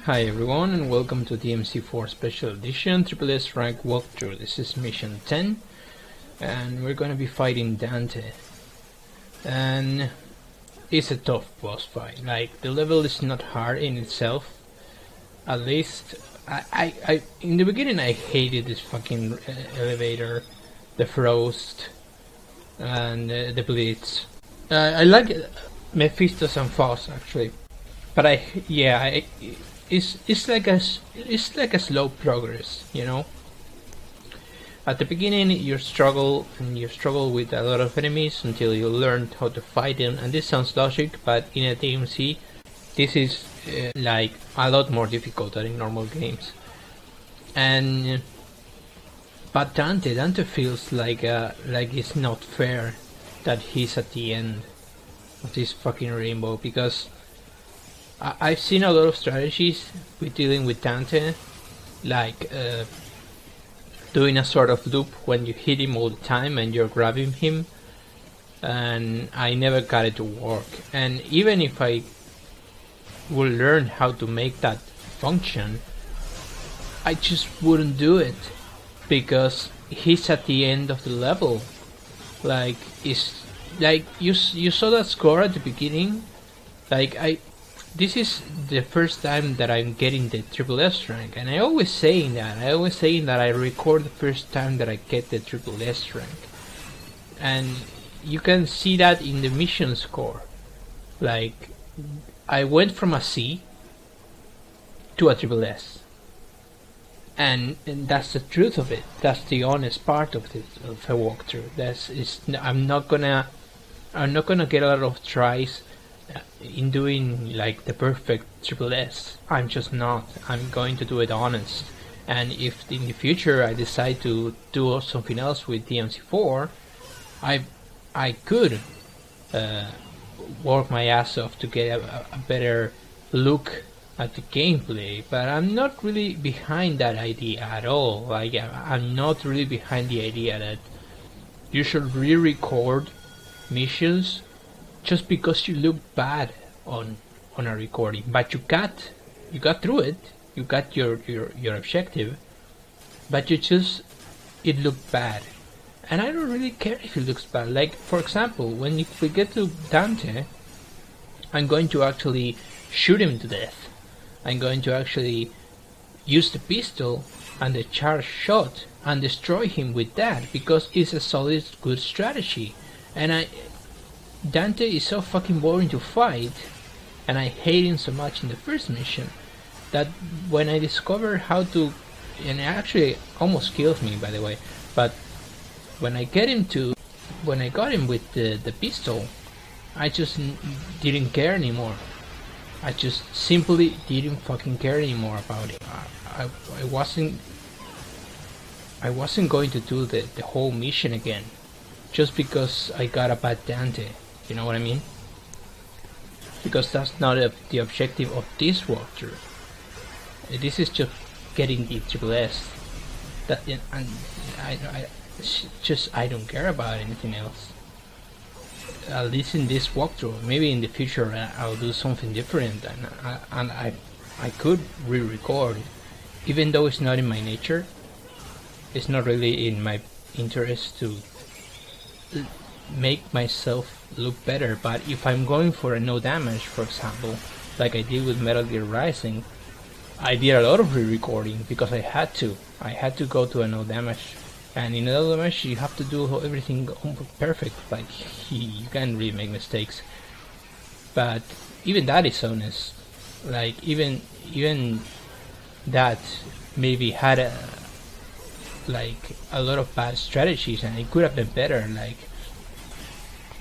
Hi everyone and welcome to DMC4 Special Edition SSS rank walkthrough. This is mission 10 and we're gonna be fighting Dante. And it's a tough boss fight. Like, the level is not hard in itself. At least I in the beginning I hated this fucking elevator, the frost and the blitz. I like Mephistos and Faust actually, but it's like a slow progress, you know. At the beginning you struggle with a lot of enemies until you learn how to fight them, and this sounds logic, but in a DMC this is like a lot more difficult than in normal games. And but Dante feels like it's not fair that he's at the end of this fucking rainbow, because I've seen a lot of strategies with dealing with Dante, like doing a sort of loop when you hit him all the time and you're grabbing him, and I never got it to work. And even if I will learn how to make that function, I just wouldn't do it, because he's at the end of the level. Like, it's like you saw that score at the beginning. Like, this is the first time that I'm getting the SSS rank, and I always saying that I record the first time that I get the SSS rank, and you can see that in the mission score. Like, I went from a C to a SSS, and that's the truth of it. That's the honest part of this, of a walkthrough. I'm not gonna get a lot of tries in doing like the perfect SSS. I'm just not. I'm going to do it honest. And if in the future I decide to do something else with DMC4, I could work my ass off to get a better look at the gameplay, but I'm not really behind that idea at all. Like, I'm not really behind the idea that you should re-record missions just because you look bad on a recording, but you got through it, you got your objective, but it looked bad. And I don't really care if it looks bad. Like, for example, when we get to Dante, I'm going to actually shoot him to death. I'm going to actually use the pistol and the charge shot and destroy him with that, because it's a solid, good strategy. And Dante is so fucking boring to fight, and I hate him so much in the first mission, that when I discovered how to, and it actually almost kills me, by the way, but when I got him with the pistol, I just didn't care anymore. I just simply didn't fucking care anymore about it. I wasn't going to do the whole mission again just because I got a bad Dante. You know what I mean? Because that's not the objective of this walkthrough. This is just getting the SSS. And I don't care about anything else. At least in this walkthrough. Maybe in the future I'll do something different, and I could re-record, even though it's not in my nature. It's not really in my interest to make myself look better. But if I'm going for a no damage, for example, like I did with Metal Gear Rising, I did a lot of re-recording because I had to go to a no damage. And in a no damage you have to do everything perfect. Like, you can't really make mistakes. But even that is honest. Like, even that maybe had a lot of bad strategies, and it could have been better. Like,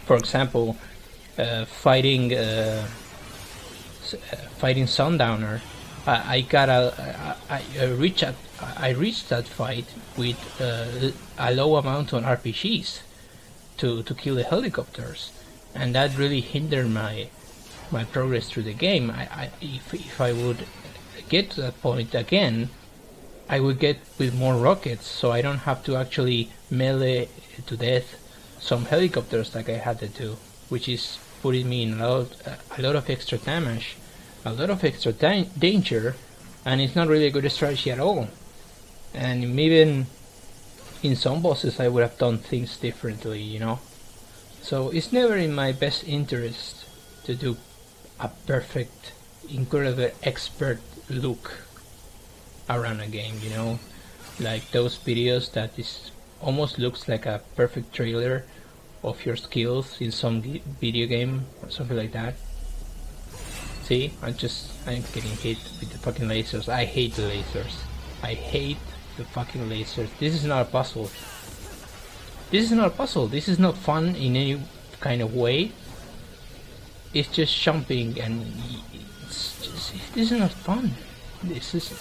for example, fighting Sundowner, I reached that fight with a low amount on RPGs to kill the helicopters, and that really hindered my progress through the game. If I would get to that point again, I would get with more rockets, so I don't have to actually melee to death some helicopters like I had to do, which is putting me in a lot of extra damage, a lot of extra danger and it's not really a good strategy at all. And even in some bosses I would have done things differently, you know. So it's never in my best interest to do a perfect, incredible expert look around a game, you know, like those videos that is almost looks like a perfect trailer of your skills in some video game or something like that. See, I'm getting hit with the fucking lasers. I hate the lasers. I hate the fucking lasers. This is not a puzzle. This is not a puzzle. This is not fun in any kind of way. It's just jumping, and this is not fun. This is.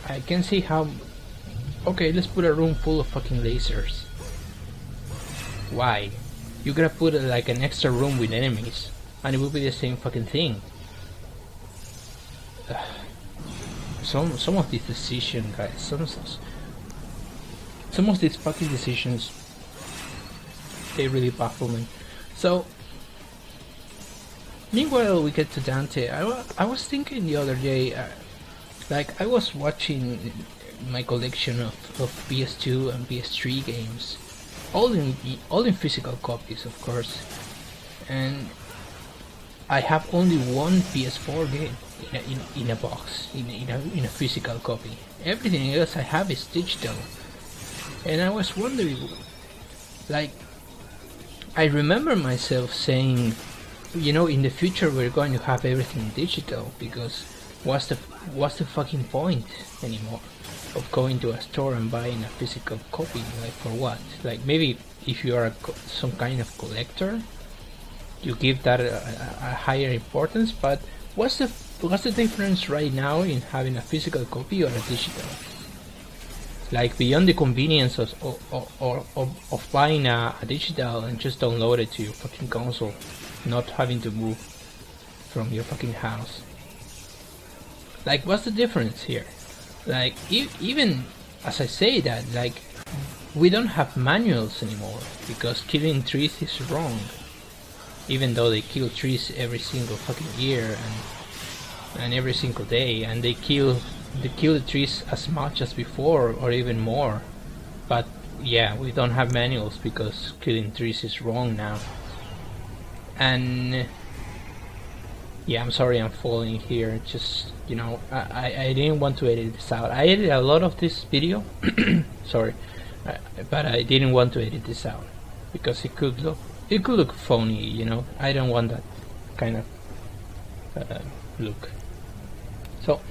I can see how. Okay, let's put a room full of fucking lasers. Why? You gotta put like an extra room with enemies, and it will be the same fucking thing. Some of these decisions, guys. Some of these fucking decisions, they really baffle me. So, meanwhile, we get to Dante. I was thinking the other day, like I was watching my collection of PS2 and PS3 games, all in physical copies, of course, and I have only one PS4 game in a box, in a physical copy. Everything else I have is digital, and I was wondering, like, I remember myself saying, you know, in the future we're going to have everything digital, because what's the fucking point anymore of going to a store and buying a physical copy? Like, for what? Like, maybe if you are some kind of collector, you give that a higher importance, but what's the difference right now in having a physical copy or a digital? Like, beyond the convenience of buying a digital and just download it to your fucking console, not having to move from your fucking house. Like, what's the difference here? Like, even as I say that, like, we don't have manuals anymore, because killing trees is wrong. Even though they kill trees every single fucking year and every single day, and they kill the trees as much as before or even more. But yeah, we don't have manuals because killing trees is wrong now. And yeah, I'm sorry I'm falling here. Just, you know, I didn't want to edit this out. I edited a lot of this video, sorry, but I didn't want to edit this out because it could look phony, you know. I don't want that kind of look. So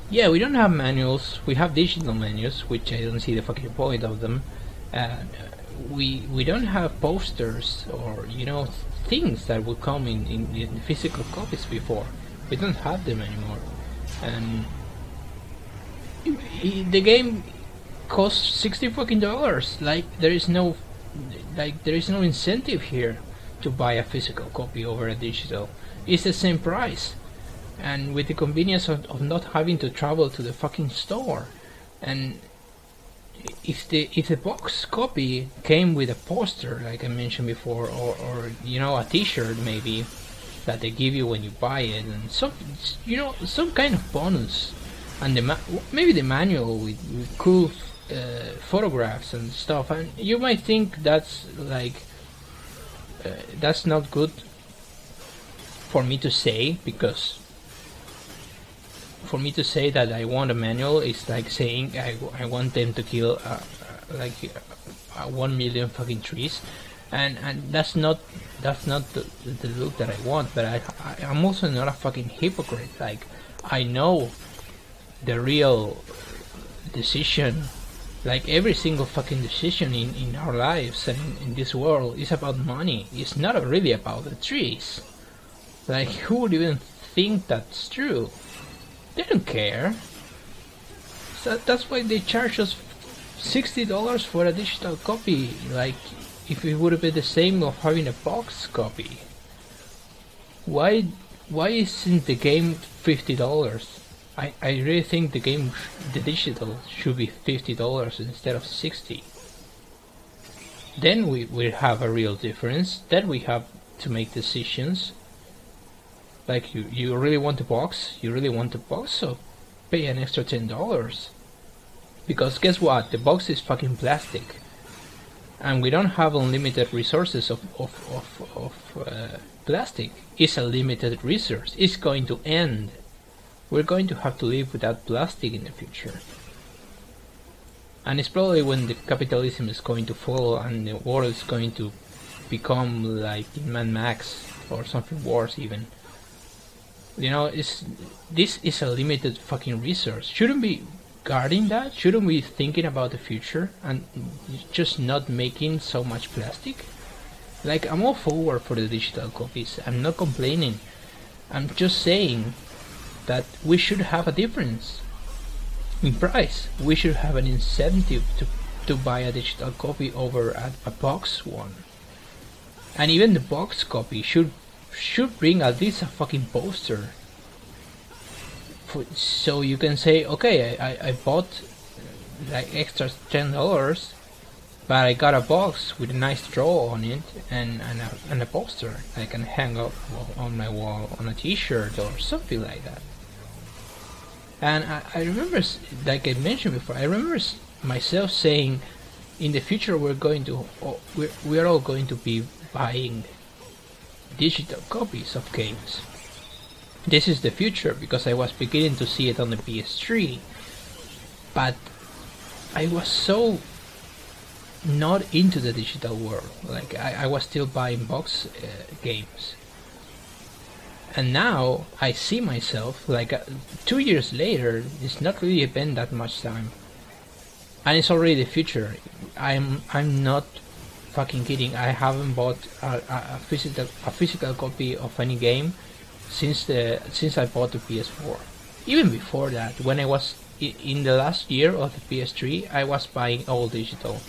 yeah, we don't have manuals. We have digital menus, which I don't see the fucking point of them. We don't have posters or, you know, things that would come in physical copies before. We don't have them anymore, and the game costs $60 fucking. Like, there is no incentive here to buy a physical copy over a digital. It's the same price, and with the convenience of not having to travel to the fucking store. And if the box copy came with a poster, like I mentioned before, or you know, a t-shirt maybe that they give you when you buy it, and some, you know, some kind of bonus, and maybe the manual with cool photographs and stuff, and you might think that's like that's not good for me to say, because for me to say that I want a manual is like saying I want them to kill like 1 million fucking trees, and that's not the look that I want. But I'm also not a fucking hypocrite. Like, I know the real decision, like every single fucking decision in our lives and in this world is about money. It's not really about the trees. Like, who would even think that's true? They don't care. So that's why they charge us $60 for a digital copy. Like, if it would have been the same of having a box copy. Why isn't the game $50? I really think the digital should be $50 instead of $60. Then we have a real difference. Then we have to make decisions. Like you really want the box? You really want the box? So pay an extra $10. Because guess what? The box is fucking plastic. And we don't have unlimited resources of plastic. It's a limited resource. It's going to end. We're going to have to live without plastic in the future. And it's probably when the capitalism is going to fall and the world is going to become like in Mad Max or something worse even. You know, this is a limited fucking resource. Shouldn't we guarding that? Shouldn't we thinking about the future and just not making so much plastic? Like, I'm all forward for the digital copies. I'm not complaining. I'm just saying that we should have a difference in price. We should have an incentive to buy a digital copy over a box one. And even the box copy should bring at least a fucking poster. So you can say, okay, I bought like extra $10, but I got a box with a nice draw on it and a poster I can hang up on my wall on a t-shirt or something like that. And I remember, like I mentioned before, I remember myself saying, in the future we're all going to be buying digital copies of games. This is the future, because I was beginning to see it on the PS3, but I was so not into the digital world. Like I was still buying box games. And now I see myself like 2 years later. It's not really been that much time, and it's already the future. I'm not fucking kidding. I haven't bought a physical copy of any game since I bought the PS4. Even before that, when I was in the last year of the PS3, I was buying all digital.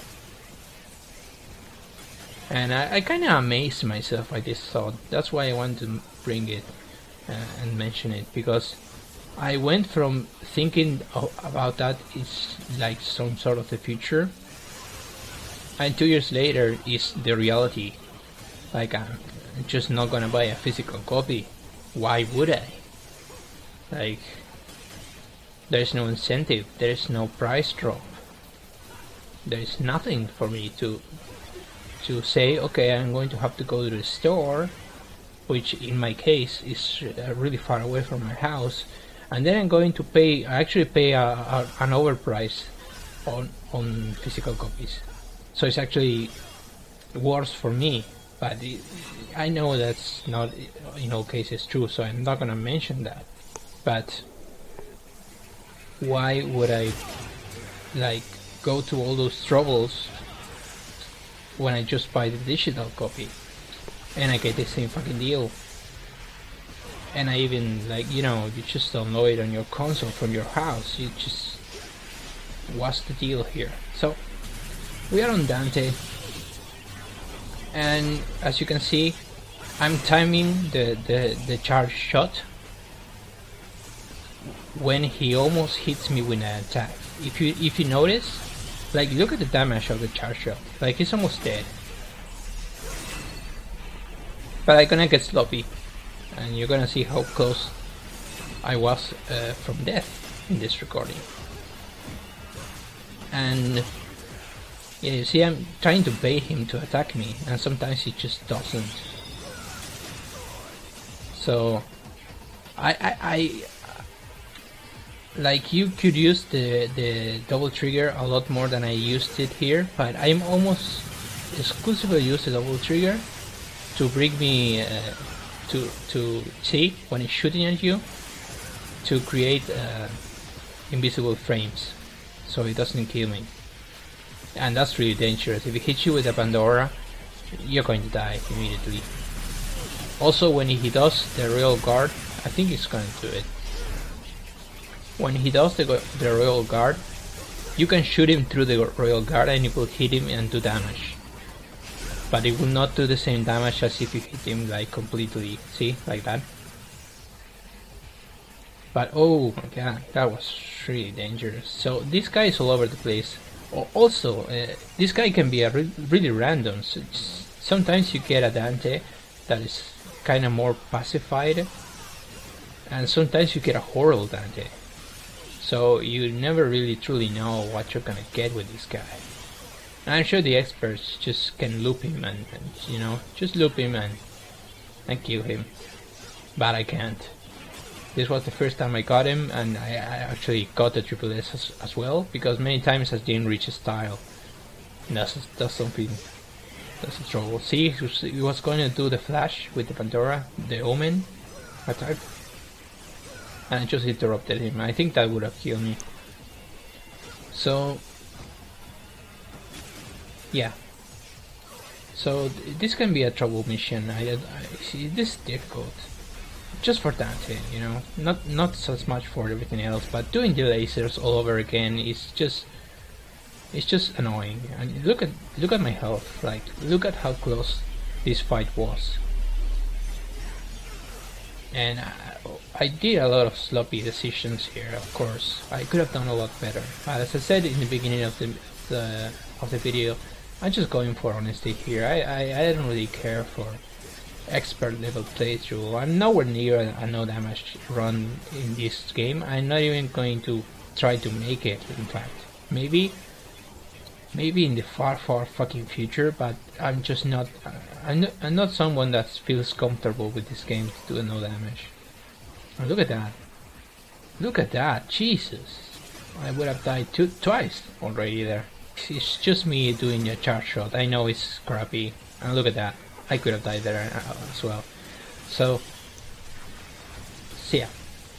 And I kind of amazed myself by this thought. That's why I wanted to bring it and mention it, because I went from thinking about that it's like some sort of the future, and 2 years later is the reality. Like, I'm just not gonna buy a physical copy. Why would I? Like, there's no incentive, there's no price drop, there's nothing for me to say, okay, I'm going to have to go to the store, which in my case is really far away from my house, and then I'm going to pay an overprice on physical copies. So it's actually worse for me, but I know that's not in all cases true, so I'm not gonna mention that. But why would I like go to all those troubles when I just buy the digital copy and I get the same fucking deal? And I even, like, you know, you just download it on your console from your house. You just, what's the deal here? So we are on Dante, and as you can see, I'm timing the charge shot when he almost hits me with an attack. If you notice, like, look at the damage of the charge shot. Like, he's almost dead. But I'm gonna get sloppy, and you're gonna see how close I was from death in this recording. And yeah, you see, I'm trying to bait him to attack me, and sometimes he just doesn't. So I like, you could use the double trigger a lot more than I used it here, but I'm almost exclusively use the double trigger to bring me to see when it's shooting at you, to create invisible frames so it doesn't kill me. And that's really dangerous. If it hits you with a Pandora, you're going to die immediately. Also, when he does the Royal Guard, I think he's going to do it. When he does the Royal Guard, you can shoot him through the Royal Guard and it will hit him and do damage. But it will not do the same damage as if you hit him like completely, see, like that. But oh my god, that was really dangerous. So this guy is all over the place. Also, this guy can be really random. So sometimes you get a Dante that is kind of more pacified, and sometimes you get a horrible Dante. So you never really truly know what you're gonna get with this guy. And I'm sure the experts just can loop him and you know, just loop him and kill him. But I can't. This was the first time I got him, and I actually got the Triple S as well, because many times I didn't reach his style. And that's something, that's a trouble. See, he was going to do the flash with the Pandora, the Omen attack, and I just interrupted him. I think that would have killed me. So, yeah. So this can be a trouble mission. I see this is difficult. Just for Dante, you know, not so much for everything else, but doing the lasers all over again is just, it's just annoying. And look at my health. Like, look at how close this fight was. And I did a lot of sloppy decisions here. Of course, I could have done a lot better. But as I said in the beginning of the video, I'm just going for honesty here. I don't really care for expert level playthrough. I'm nowhere near a no damage run in this game. I'm not even going to try to make it, in fact. Maybe in the far fucking future, but I'm just not, I'm not someone that feels comfortable with this game to do a no damage. Oh, look at that. Look at that. Jesus. I would have died twice already there. It's just me doing a charge shot. I know it's crappy. And look at that. I could have died there as well. So yeah.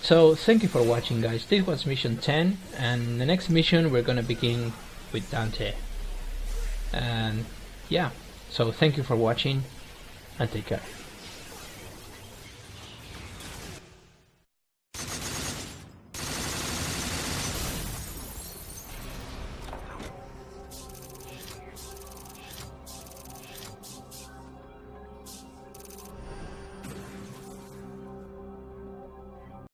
So thank you for watching, guys. This was mission 10, and the next mission we're gonna begin with Dante. And yeah. So thank you for watching, and take care.